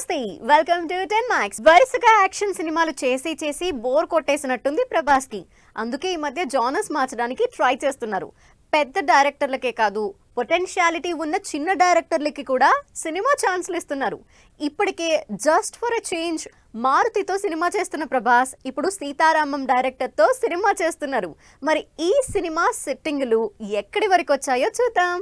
నమస్తే welcome to 10 Max. వరుసగా action సినిమాలు చేసి బోర్ కొట్టేసినట్టుంది ప్రభాస్ కి. అందుకే ఈ మధ్య జానర్స్ మార్చడానికి ట్రై చేస్తున్నారు. పెద్ద డైరెక్టర్లకే కాదు, పొటెన్షియాలిటీ ఉన్న చిన్న డైరెక్టర్లకి కూడా సినిమా ఛాన్స్లు ఇస్తున్నారు. ఇప్పటికే జస్ట్ ఫర్ ఎ చేంజ్ మారుతితో సినిమా చేస్తున్న ప్రభాస్ ఇప్పుడు సీతారామం డైరెక్టర్తో సినిమా చేస్తున్నారు. మరి ఈ సినిమా సెట్టింగ్లు ఎక్కడి వరకు వచ్చాయో చూద్దాం.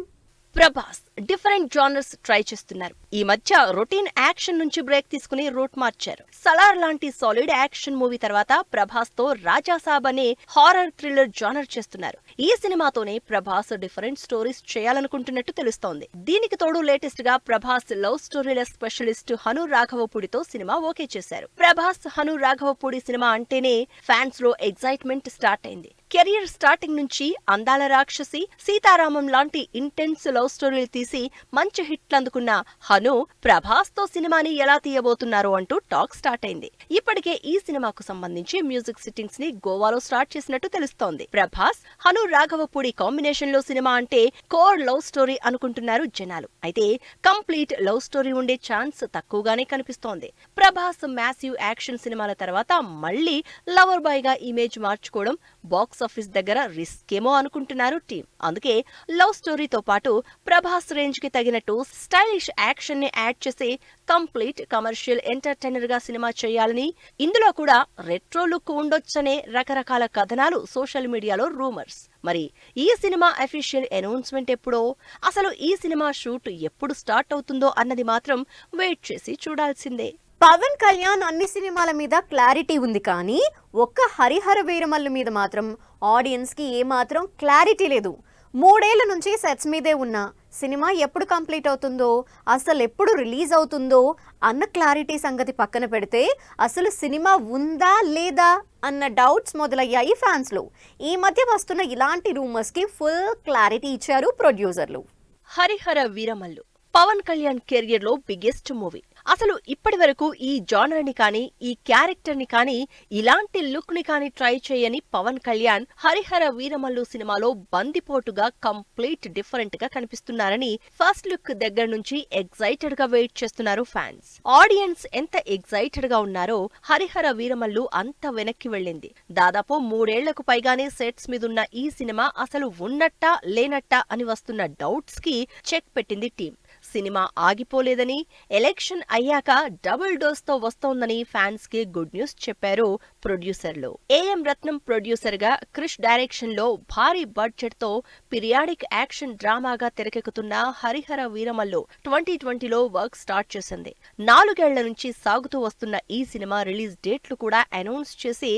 ప్రభాస్ డిఫరెంట్ జానర్స్ ట్రై చేస్తున్నారు. ఈ మధ్య రొటీన్ యాక్షన్ నుంచి బ్రేక్ తీసుకుని రూట్ మార్చారు. సలార్ లాంటి సాలిడ్ యాక్షన్ మూవీ తర్వాత ప్రభాస్ తో రాజాసాబ్ అనే హారర్ థ్రిల్లర్ జానర్ చేస్తున్నారు. ఈ సినిమాతోనే ప్రభాస్ డిఫరెంట్ స్టోరీస్ చేయాలనుకుంటున్నట్టు తెలుస్తోంది. దీనికి తోడు లేటెస్ట్ గా ప్రభాస్ లవ్ స్టోరీల స్పెషలిస్ట్ హను రాఘవపూడితో సినిమా ఓకే చేశారు. ప్రభాస్ హను రాఘవపూడి సినిమా అంటేనే ఫ్యాన్స్ లో ఎగ్జైట్మెంట్ స్టార్ట్ అయింది. కెరియర్ స్టార్టింగ్ నుంచి అందాల రాక్షసి, సీతారామం లాంటి ఇంటెన్స్ లవ్ స్టోరీలు తీసి మంచి హిట్లు అందుకున్న హను ప్రభాస్ తో సినిమాని ఎలా తీయబోతున్నారు అంటూ టాక్ స్టార్ట్ అయింది. ఇప్పటికే ఈ సినిమాకు సంబంధించి మ్యూజిక్ సిట్టింగ్స్ ని గోవాలో స్టార్ట్ చేసినట్టు తెలుస్తోంది. ప్రభాస్ హను రాఘవపూడి కాంబినేషన్ లో సినిమా అంటే కోర్ లవ్ స్టోరీ అనుకుంటున్నారు జనాలు. అయితే కంప్లీట్ లవ్ స్టోరీ ఉండే ఛాన్స్ తక్కువగానే కనిపిస్తోంది. ప్రభాస్ మ్యాసివ్ యాక్షన్ సినిమాల తర్వాత మళ్లీ లవర్ బాయ్ గా ఇమేజ్ మార్చుకోవడం బాక్స్ ఆఫీస్ దగ్గర రిస్క్ ఏమో అనుకుంటున్నారు టీం. అందుకే లవ్ స్టోరీతో పాటు ప్రభాస్ రేంజ్ కి తగినట్టు స్టైలిష్ యాక్షన్ ని యాడ్ చేసి కంప్లీట్ కమర్షియల్ ఎంటర్టైనర్ గా సినిమా చేయాలని, ఇందులో కూడా రెట్రో లుక్ ఉండొచ్చనే రకరకాల కథనాలు సోషల్ మీడియాలో రూమర్స్. మరి ఈ సినిమా అఫీషియల్ అనౌన్స్మెంట్ ఎప్పుడో, అసలు ఈ సినిమా షూట్ ఎప్పుడు స్టార్ట్ అవుతుందో అన్నది మాత్రం వెయిట్ చేసి చూడాల్సిందే. పవన్ కళ్యాణ్ అన్ని సినిమాల మీద క్లారిటీ ఉంది, కానీ ఒక్క హరిహర వీరమల్లు మీద మాత్రం ఆడియన్స్ కి ఏమాత్రం క్లారిటీ లేదు. 3 ఏళ్ల నుంచి సెట్స్ మీదే ఉన్న సినిమా ఎప్పుడు కంప్లీట్ అవుతుందో, అసలు ఎప్పుడు రిలీజ్ అవుతుందో అన్న క్లారిటీ సంగతి పక్కన పెడితే అసలు సినిమా ఉందా లేదా అన్న డౌట్స్ మొదలయ్యాయి ఫ్యాన్స్లో. ఈ మధ్య వస్తున్న ఇలాంటి రూమర్స్ కి ఫుల్ క్లారిటీ ఇచ్చారు ప్రొడ్యూసర్లు. హరిహర వీరమల్లు పవన్ కళ్యాణ్ కెరియర్ లో బిగ్గెస్ట్ మూవీ. అసలు ఇప్పటి వరకు ఈ జానర్ ని కానీ, ఈ క్యారెక్టర్ ని కానీ, ఇలాంటి లుక్ ని కానీ ట్రై చేయని పవన్ కళ్యాణ్ హరిహర వీరమల్లు సినిమాలో బందిపోటుగా కంప్లీట్ డిఫరెంట్ గా కనిపిస్తున్నారని ఫస్ట్ లుక్ దగ్గర నుంచి ఎగ్జైటెడ్ గా వెయిట్ చేస్తున్నారు ఫ్యాన్స్. ఆడియన్స్ ఎంత ఎగ్జైటెడ్ గా ఉన్నారో హరిహర వీరమల్లు అంత వెనక్కి వెళ్ళింది. దాదాపు 3 ఏళ్లకు పైగానే సెట్స్ మీదున్న ఈ సినిమా అసలు ఉన్నట్టా లేనట్టా అని వస్తున్న డౌట్స్ కి చెక్ పెట్టింది టీం. సినిమా ఆగిపోలేదని, ఎలక్షన్ అయ్యాక డబుల్ డోస్ తో వస్తోందని ఫ్యాన్స్ కి గుడ్ న్యూస్ చెప్పారు ప్రొడ్యూసర్లు. ఏఎం రత్నం ప్రొడ్యూసర్ గా క్రిష్ డైరెక్షన్ లో భారీ బడ్జెట్ తో పీరియాడిక్ యాక్షన్ డ్రామాగా తెరకెక్కుతున్న హరిహర వీరమల్లు 2020లో వర్క్ స్టార్ట్ చేసింది. 4 ఏళ్ల నుంచి సాగుతూ వస్తున్న ఈ సినిమా రిలీజ్ డేట్లు కూడా అనౌన్స్ చేసి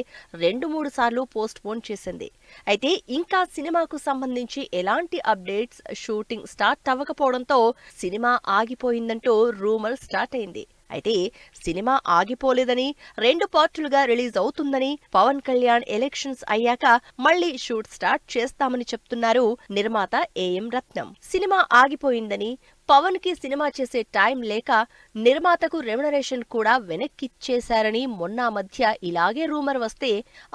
2-3 సార్లు పోస్ట్ పోన్ చేసింది. అయితే ఇంకా సినిమాకు సంబంధించి ఎలాంటి అప్డేట్స్, షూటింగ్ స్టార్ట్ అవ్వకపోవడంతో సినిమా ఆగిపోయిందంటూ రూమర్ స్టార్ట్ అయింది. అయితే సినిమా ఆగిపోలేదని, 2 పార్టులుగా రిలీజ్ అవుతుందని, పవన్ కళ్యాణ్ ఎలక్షన్స్ అయ్యాక మళ్లీ షూట్ స్టార్ట్ చేస్తామని చెప్తున్నారు నిర్మాత ఏఎం రత్నం. సినిమా ఆగిపోయిందని, పవన్ కి సినిమా చేసే టైం లేక నిర్మాతకు రెమ్యునరేషన్ కూడా వెనక్కిచ్చేశారని మొన్న మధ్య ఇలాగే రూమర్ వస్తే,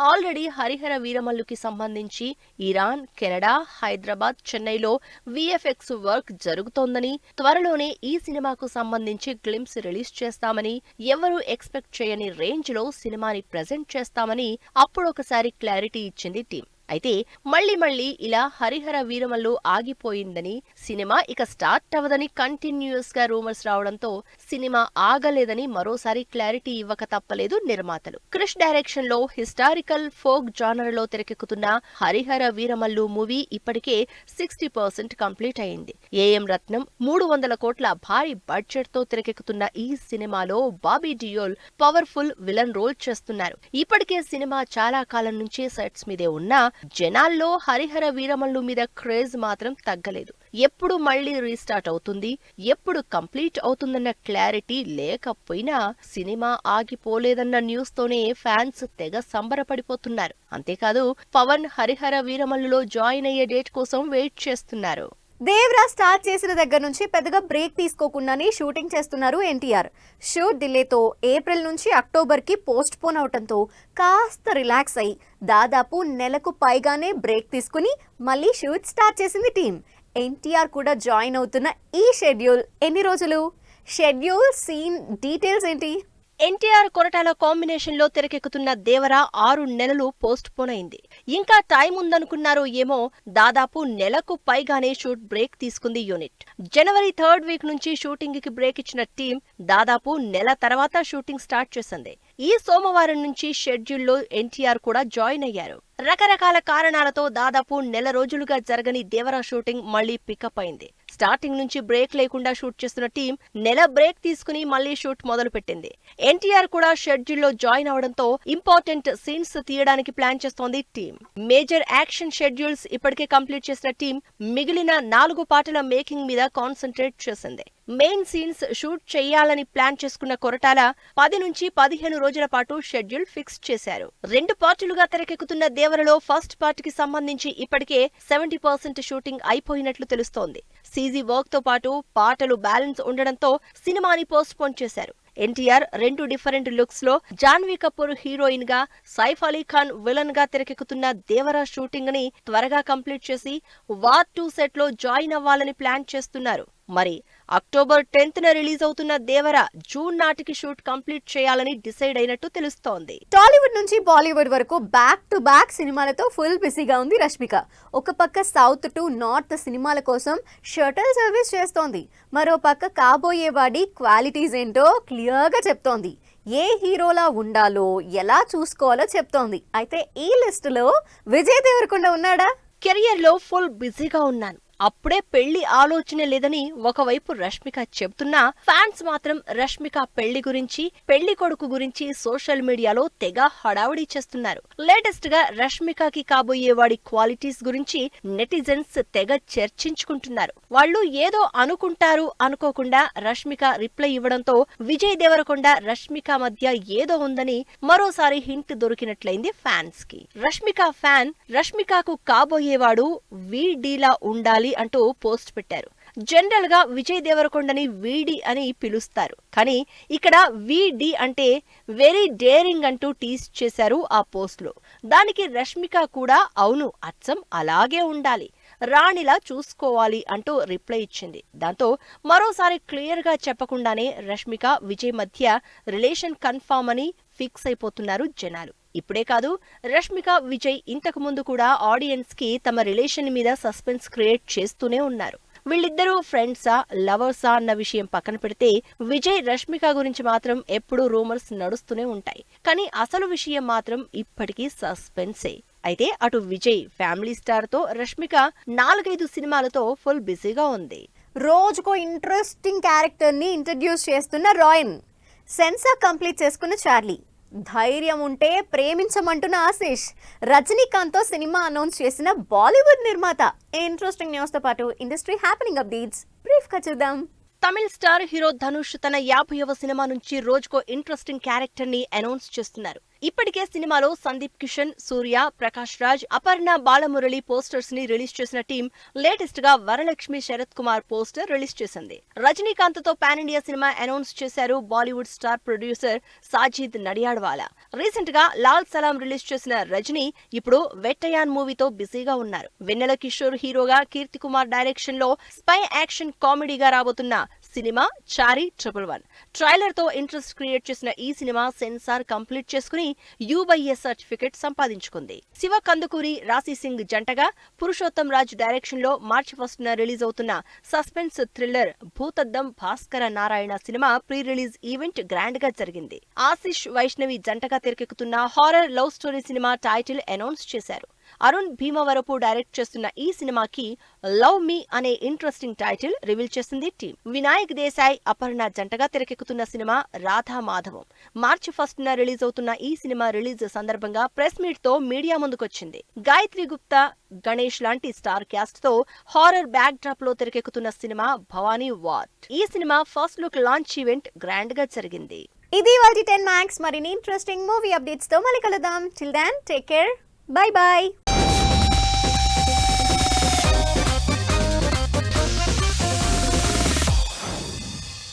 ఆల్రెడీ హరిహర వీరమల్లుకి సంబంధించి ఇరాన్, కెనడా, హైదరాబాద్, చెన్నైలో విఎఫ్ఎక్స్ వర్క్ జరుగుతోందని, త్వరలోనే ఈ సినిమాకు సంబంధించి గ్లింప్స్ రిలీజ్ చేస్తామని, ఎవరూ ఎక్స్పెక్ట్ చేయని రేంజ్ లో సినిమాని ప్రెజెంట్ చేస్తామని అప్పుడొకసారి క్లారిటీ ఇచ్చింది టీం. అయితే మళ్లీ ఇలా హరిహర వీరమల్లు ఆగిపోయిందని, సినిమా ఇక స్టార్ట్ అవ్వదని కంటిన్యూస్ గా రూమర్స్ రావడంతో సినిమా ఆగలేదని మరోసారి క్లారిటీ ఇవ్వక తప్పలేదు నిర్మాతలు. క్రిష్ డైరెక్షన్ లో హిస్టారికల్ ఫోక్ జానర్ లో తెరకెక్కుతున్న హరిహర వీరమల్లు మూవీ ఇప్పటికే 60% కంప్లీట్ అయింది. ఏఎం రత్నం 300 కోట్ల భారీ బడ్జెట్ తో తెరకెక్కుతున్న ఈ సినిమాలో Bobby Deol powerful villain role చేస్తున్నారు. ఇప్పటికే సినిమా చాలా కాలం నుంచి సెట్స్ మీదే ఉన్నా జనాల్లో హరిహర వీరమల్లు మీద క్రేజ్ మాత్రం తగ్గలేదు. ఎప్పుడు మళ్లీ రీస్టార్ట్ అవుతుంది, ఎప్పుడు కంప్లీట్ అవుతుందన్న క్లారిటీ లేకపోయినా సినిమా ఆగిపోలేదన్న న్యూస్ తోనే ఫ్యాన్స్ తెగ సంబరపడిపోతున్నారు. అంతేకాదు పవన్ హరిహర వీరమల్లులో జాయిన్ అయ్యే డేట్ కోసం వెయిట్ చేస్తున్నారు. దేవరా స్టార్ట్ చేసిన దగ్గర నుంచి పెద్దగా బ్రేక్ తీసుకోకుండానే షూటింగ్ చేస్తున్నారు ఎన్టీఆర్. షూట్ డిలేతో ఏప్రిల్ నుంచి అక్టోబర్కి పోస్ట్ పోన్ అవడంతో కాస్త రిలాక్స్ అయ్యి దాదాపు నెలకు పైగానే బ్రేక్ తీసుకుని మళ్ళీ షూట్ స్టార్ట్ చేసింది టీం. ఎన్టీఆర్ కూడా జాయిన్ అవుతున్న ఈ షెడ్యూల్ ఎన్ని రోజులు? షెడ్యూల్, సీన్ డీటెయిల్స్ ఏంటి? ఎన్టీఆర్ కొరటాల కాంబినేషన్ లో తెరకెక్కుతున్న దేవర 6 నెలలు పోస్ట్ పోన్ అయింది. ఇంకా టైం ఉందనుకున్నారో ఏమో, దాదాపు నెలకు పైగానే షూట్ బ్రేక్ తీసుకుంది యూనిట్. జనవరి 3rd వీక్ నుంచి షూటింగ్ కి బ్రేక్ ఇచ్చిన టీం దాదాపు నెల తర్వాత షూటింగ్ స్టార్ట్ చేసింది. ఈ సోమవారం నుంచి షెడ్యూల్లో ఎన్టీఆర్ కూడా జాయిన్ అయ్యారు. రకరకాల కారణాలతో దాదాపు నెల రోజులుగా జరగని దేవర షూటింగ్ మళ్లీ పికప్ అయింది. స్టార్టింగ్ నుంచి బ్రేక్ లేకుండా షూట్ చేస్తున్న టీం నెల బ్రేక్ తీసుకుని మళ్లీ షూట్ మొదలు పెట్టింది. ఎన్టీఆర్ కూడా షెడ్యూల్లో జాయిన్ అవడంతో ఇంపార్టెంట్ సీన్స్ తీయడానికి ప్లాన్ చేస్తోంది టీం. మేజర్ యాక్షన్ షెడ్యూల్స్ ఇప్పటికే కంప్లీట్ చేసిన టీం మిగిలిన 4 పాటల మేకింగ్ మీద కాన్సంట్రేట్ చేసింది. మెయిన్ సీన్స్ షూట్ చేయాలని ప్లాన్ చేసుకున్న కొరటాల 10 నుంచి 15 రోజుల పాటు షెడ్యూల్ ఫిక్స్ చేశారు. 2 పార్టులుగా తెరకెక్కుతున్న దేవరలో ఫస్ట్ పార్ట్ కి సంబంధించి ఇప్పటికే 70% షూటింగ్ అయిపోయినట్లు తెలుస్తోంది. సీజీ వర్క్ తో పాటు పాటలు బ్యాలెన్స్ ఉండడంతో సినిమాని పోస్ట్ పోన్ చేశారు. ఎన్టీఆర్ 2 డిఫరెంట్ లుక్స్ లో, జాన్వీ కపూర్ హీరోయిన్ గా, సైఫ్ అలీ ఖాన్ విలన్ గా తెరకెక్కుతున్న దేవర షూటింగ్ ని త్వరగా కంప్లీట్ చేసి వార్ 2 సెట్ లో జాయిన్ అవ్వాలని ప్లాన్ చేస్తున్నారు. మరి అక్టోబర్ 10th రిలీజ్ అవుతున్న దేవర జూన్ నాటికి షూట్ కంప్లీట్ చేయాలని డిసైడ్ అయినట్టు తెలుస్తోంది. టాలీవుడ్ నుంచి బాలీవుడ్ వరకు బ్యాక్ టు బ్యాక్ సినిమాలతో ఫుల్ బిజీగా ఉంది రష్మిక. ఒక పక్క సౌత్ టు నార్త్ సినిమాల కోసం షటిల్ సర్వీస్ చేస్తోంది. మరో పక్క కాబోయేవాడి క్వాలిటీస్ ఏంటో క్లియర్ గా చెప్తోంది. ఏ హీరోలా ఉండాలో, ఎలా చూసుకోవాలో చెప్తోంది. అయితే ఈ లిస్టులో విజయ్ దేవరకొండ ఉన్నాడా? కెరియర్ లో ఫుల్ బిజీగా ఉన్నాను, అప్పుడే పెళ్లి ఆలోచన లేదని ఒకవైపు రష్మిక చెబుతున్నా, ఫ్యాన్స్ మాత్రం రష్మిక పెళ్లి గురించి, పెళ్లి కొడుకు గురించి సోషల్ మీడియాలో తెగ హడావుడి చేస్తున్నారు. లేటెస్ట్ గా రష్మికకి కాబోయేవాడి క్వాలిటీస్ గురించి నెటిజన్స్ తెగ చర్చించుకుంటున్నారు. వాళ్ళు ఏదో అనుకుంటారు అనుకోకుండా రష్మిక రిప్లై ఇవ్వడంతో విజయ్ దేవరకొండ రష్మిక మధ్య ఏదో ఉందని మరోసారి హింట్ దొరికినట్లయింది ఫ్యాన్స్ కి. రష్మిక ఫ్యాన్ రష్మికకు కాబోయేవాడు వీడీలా ఉండాలి అంటూ పోస్ట్ పెట్టారు. జనరల్ గా విజయ్ దేవరకొండని వీడి అని పిలుస్తారు, కానీ ఇక్కడ వీడి అంటే వెరీ డేరింగ్ అంటూ టీస్ చేశారు ఆ పోస్ట్ లో. దానికి రష్మిక కూడా అవును, అచ్చం అలాగే ఉండాలి, రాణిలా చూసుకోవాలి అంటూ రిప్లై ఇచ్చింది. దాంతో మరోసారి క్లియర్ గా చెప్పకుండానే రష్మిక విజయ్ మధ్య రిలేషన్ కన్ఫర్మ్ అని ఫిక్స్ అయిపోతున్నారు జనాలు. ఇప్పుడే కాదు, రష్మిక విజయ్ ఇంతకు ముందు కూడా ఆడియన్స్ కి తమ రిలేషన్ మీద సస్పెన్స్ క్రియేట్ చేస్తూనే ఉన్నారు. వీళ్ళిద్దరూ ఫ్రెండ్సా, లవర్సా అన్న విషయం పక్కన పెడితే విజయ్ రష్మిక గురించి మాత్రం ఎప్పుడూ రూమర్స్ నడుస్తూనే ఉంటాయి. కానీ అసలు విషయం మాత్రం ఇప్పటికీ సస్పెన్సే. అయితే అటు విజయ్ ఫ్యామిలీ స్టార్ తో రష్మిక 4-5 సినిమాలతో ఫుల్ బిజీగా ఉంది. రోజుకో ఇంట్రెస్టింగ్ క్యారెక్టర్ ని ఇంట్రడ్యూస్ చేస్తున్న రాయన్, సెన్సార్ కంప్లీట్ చేసుకున్న చార్లీ, ధైర్యం ఉంటే ప్రేమించమంటున్న ఆశీష్, రజనీకాంత్ తో సినిమా అనౌన్స్ చేసిన బాలీవుడ్ నిర్మాత. ఇంట్రెస్టింగ్ న్యూస్ తో పాటు ఇండస్ట్రీ హ్యాపెనింగ్ అప్డేట్స్ బ్రీఫ్ గా చూద్దాం. తమిళ స్టార్ హీరో ధనుష్ తన 50వ సినిమా నుంచి రోజుకో ఇంట్రెస్టింగ్ క్యారెక్టర్ ని అనౌన్స్ చేస్తున్నారు. ఇప్పటికే సినిమాలో సందీప్ కిషన్, సూర్య, ప్రకాష్ రాజ్, అపర్ణ బాలమురళి పోస్టర్స్ ని రిలీజ్ చేసిన టీం లేటెస్ట్ గా వరలక్ష్మి శరత్ కుమార్ పోస్టర్ రిలీజ్ చేసింది. రజనీకాంత్ తో పాన్ ఇండియా సినిమా అనౌన్స్ చేశారు Bollywood star producer Sajid Nadiadwala. Recent గా లాల్ సలాం రిలీజ్ చేసిన రజనీ ఇప్పుడు వెట్టయాన్ మూవీతో బిజీగా ఉన్నారు. వెన్నెల కిషోర్ హీరోగా, కీర్తి కుమార్ డైరెక్షన్ లో స్పై యాక్షన్ కామెడీగా రాబోతున్న సినిమా చారీ 111. ట్రైలర్ తో ఇంట్రెస్ట్ క్రియేట్ చేసిన ఈ సినిమా సెన్సార్ కంప్లీట్ చేసుకుని U/A సర్టిఫికెట్ సంపాదించుకుంది. శివ కందుకూరి, రాశి సింగ్ జంటగా పురుషోత్తం రాజ్ డైరెక్షన్ లో మార్చి 1న రిలీజ్ అవుతున్న suspense thriller Bhoothaddam Bhaskar Narayana cinema pre release event grand గా జరిగింది. ఆశిష్ వైష్ణవి జంటగా తెరకెక్కుతున్న horror love story cinema title announce చేశారు. అరుణ్ భీమవరపు డైరెక్ట్ చేస్తున్న ఈ సినిమాకి లవ్ మీ అనే ఇంట్రెస్టింగ్ టైటిల్ రివీల్ చేసింది టీం. వినాయక్ దేశాయ్, అపర్ణ జంటగా తెరకెక్కుతున్న సినిమా రాధా మాధవం. మార్చి 1న రిలీజ్ అవుతున్న ఈ సినిమా రిలీజ్ సందర్భంగా ప్రెస్ మీట్ తో మీడియా ముందుకొచ్చింది. గాయత్రి గుప్తా, గణేష్ లాంటి స్టార్ క్యాస్ట్ తో హారర్ బ్యాక్ డ్రాప్ లో తెరకెక్కుతున్న సినిమా భవానీ వాట్. ఈ cinema first look launch event grand గా జరిగింది. ఇది వాటి 10 Max మరిన్ని ఇంట్రెస్టింగ్ మూవీ అప్డేట్స్ తో మళ్ళీ కలుద్దాం. Till then take care, bye by.